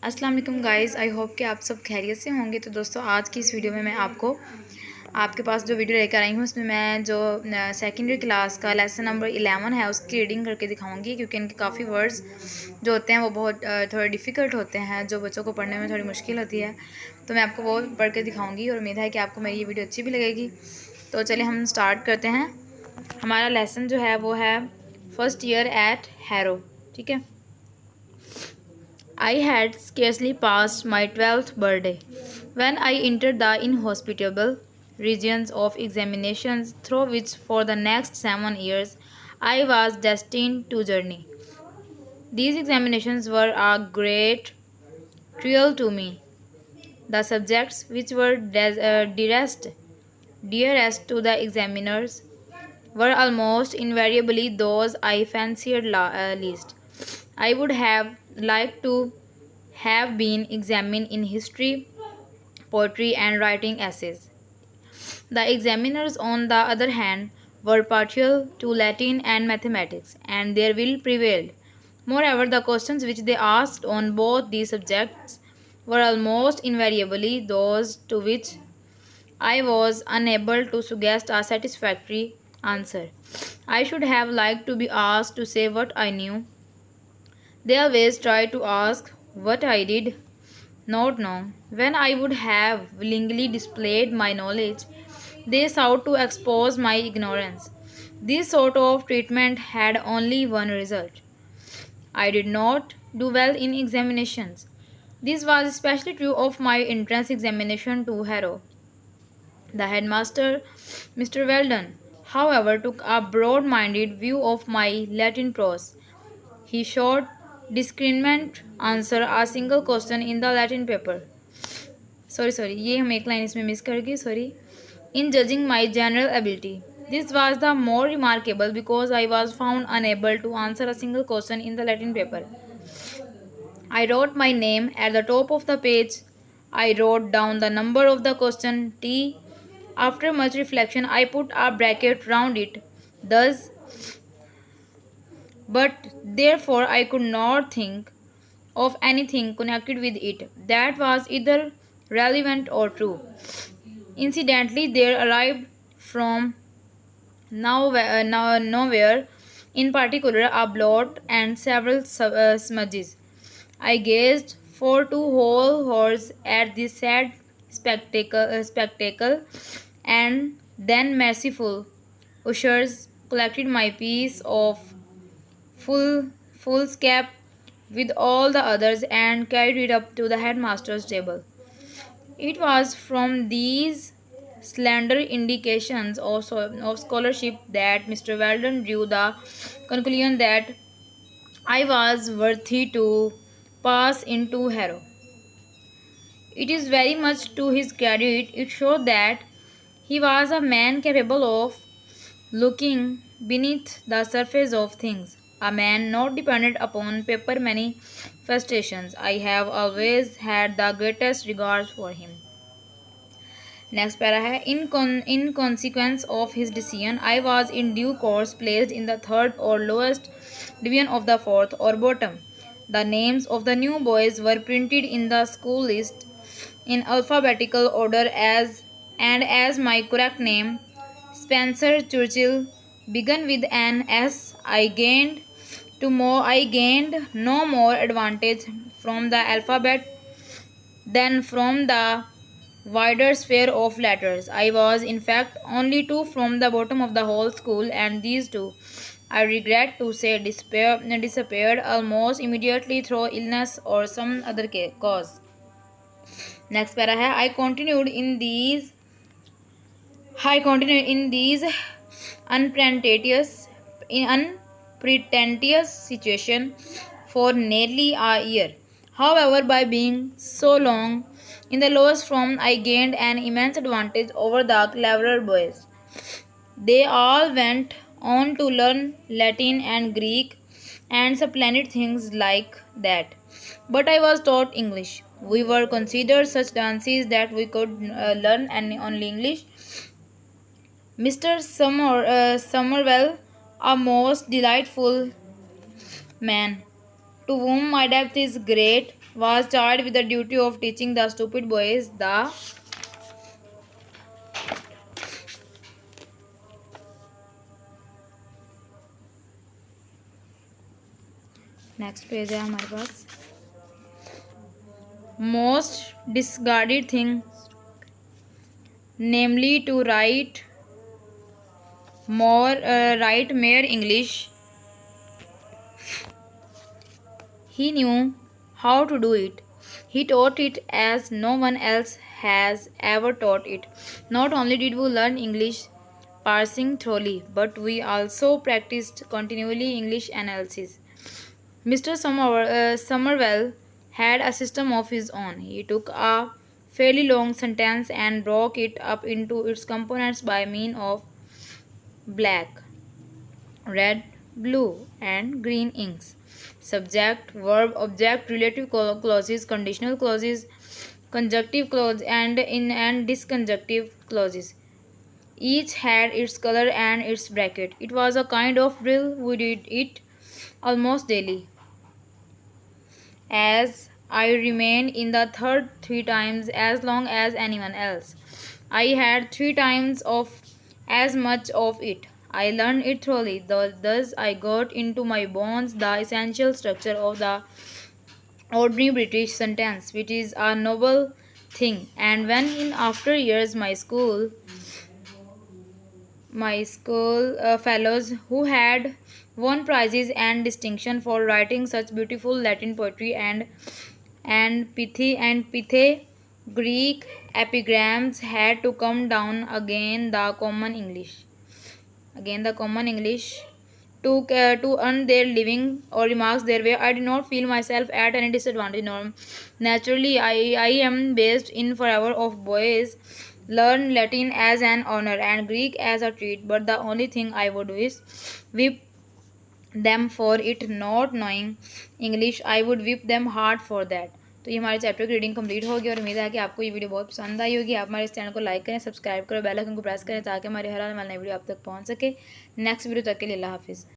अस्सलाम वालेकुम guys, I hope कि आप सब खैरियत से होंगे। तो दोस्तों, आज की इस वीडियो में मैं आपको आपके पास जो वीडियो लेकर आई हूँ, उसमें मैं जो सेकेंडरी क्लास का लेसन नंबर 11 है उसकी रीडिंग करके दिखाऊंगी, क्योंकि इनके काफ़ी वर्ड्स जो होते हैं वो बहुत थोड़े डिफ़िकल्ट होते हैं, जो बच्चों को पढ़ने में थोड़ी मुश्किल होती है। तो मैं आपको वो पढ़ के दिखाऊँगी और उम्मीद है कि आपको मेरी ये वीडियो अच्छी भी लगेगी। तो चलिए हम स्टार्ट करते हैं। हमारा लेसन जो है वो है फर्स्ट ईयर एट हैरो। ठीक है। I had scarcely passed my 12th birthday when I entered the inhospitable regions of examinations through which for the next 7 years I was destined to journey. These examinations were a great trial to me. The subjects which were dearest to the examiners were almost invariably those I fancied least. I would have liked to have been examined in history, poetry, and writing essays. The examiners, on the other hand, were partial to Latin and mathematics, and their will prevailed. Moreover, the questions which they asked on both these subjects were almost invariably those to which I was unable to suggest a satisfactory answer. I should have liked to be asked to say what I knew. They always tried to ask what I did not know. When I would have willingly displayed my knowledge, they sought to expose my ignorance. This sort of treatment had only one result. I did not do well in examinations. This was especially true of my entrance examination to Harrow. The headmaster, Mr. Weldon, however, took a broad minded view of my Latin prose. He showed discriminant answer a single question in the Latin paper. Sorry, ये हम एक line इसमें miss कर गए, sorry. In judging my general ability. This was the more remarkable because I was found unable to answer a single question in the Latin paper. I wrote my name at the top of the page. I wrote down the number of the question T. After much reflection, I put a bracket round it. Thus, but therefore I could not think of anything connected with it that was either relevant or true. Incidentally, there arrived from nowhere, in particular, a blot and several smudges. I gazed for 2 whole hours at this sad spectacle, and then merciful ushers collected my piece of full foolscap with all the others and carried it up to the headmaster's table. It was from these slender indications of scholarship that Mr. Weldon drew the conclusion that I was worthy to pass into Harrow. It is very much to his credit. It showed that he was a man capable of looking beneath the surface of things, a man not dependent upon paper manifestations. I have always had the greatest regard for him. Next para है in consequence of his decision, I was in due course placed in the third or lowest division of the fourth or bottom. The names of the new boys were printed in the school list in alphabetical order as my correct name, Spencer Churchill, began with an S. I gained no more advantage from the alphabet than from the wider sphere of letters. I was, in fact, only two from the bottom of the whole school, and these two, I regret to say, disappeared almost immediately through illness or some other cause. Next para hai, I continued in these unpretentious situation for nearly a year. However, by being so long in the lowest form, I gained an immense advantage over the cleverer boys. They all went on to learn Latin and Greek and splendid things like that. But I was taught English. We were considered such dances that we could learn only English. Mr. Somervell, a most delightful man, to whom my debt is great, was charged with the duty of teaching the stupid boys the next page है हमारे पास most discarded thing, namely to write mere English. He knew how to do it. He taught it as no one else has ever taught it. Not only did we learn English parsing thoroughly, but we also practiced continually English analysis. Mr. Somervell had a system of his own. He took a fairly long sentence and broke it up into its components by means of black, red, blue, and green inks. Subject, verb, object, relative clauses, conditional clauses, conjunctive clause, and in and disconjunctive clauses. Each had its color and its bracket. It was a kind of drill. We did it almost daily. As I remained in the third 3 times as long as anyone else. I had 3 times of as much of it. I learned it thoroughly. Thus I got into my bones the essential structure of the ordinary British sentence, which is a noble thing. And when in after years my school fellows who had won prizes and distinction for writing such beautiful Latin poetry and pithy Greek epigrams had to come down again the common English to earn their living or remarks their way. I did not feel myself at any disadvantage. Naturally, I am based in forever of boys learn Latin as an honor and Greek as a treat, but the only thing I would whip them for it not knowing English I would whip them hard for that. तो ये हमारे chapter की reading complete होगी और उम्मीद है कि आपको ये वीडियो बहुत पसंद आई होगी। आप हमारे इस चैनल को लाइक करें, सब्सक्राइब करें, बेल आइकन को प्रेस करें ताकि हमारे हर आने वाली वीडियो आप तक पहुंच सके। नेक्स्ट वीडियो तक के लिए अल्लाह हाफिज़।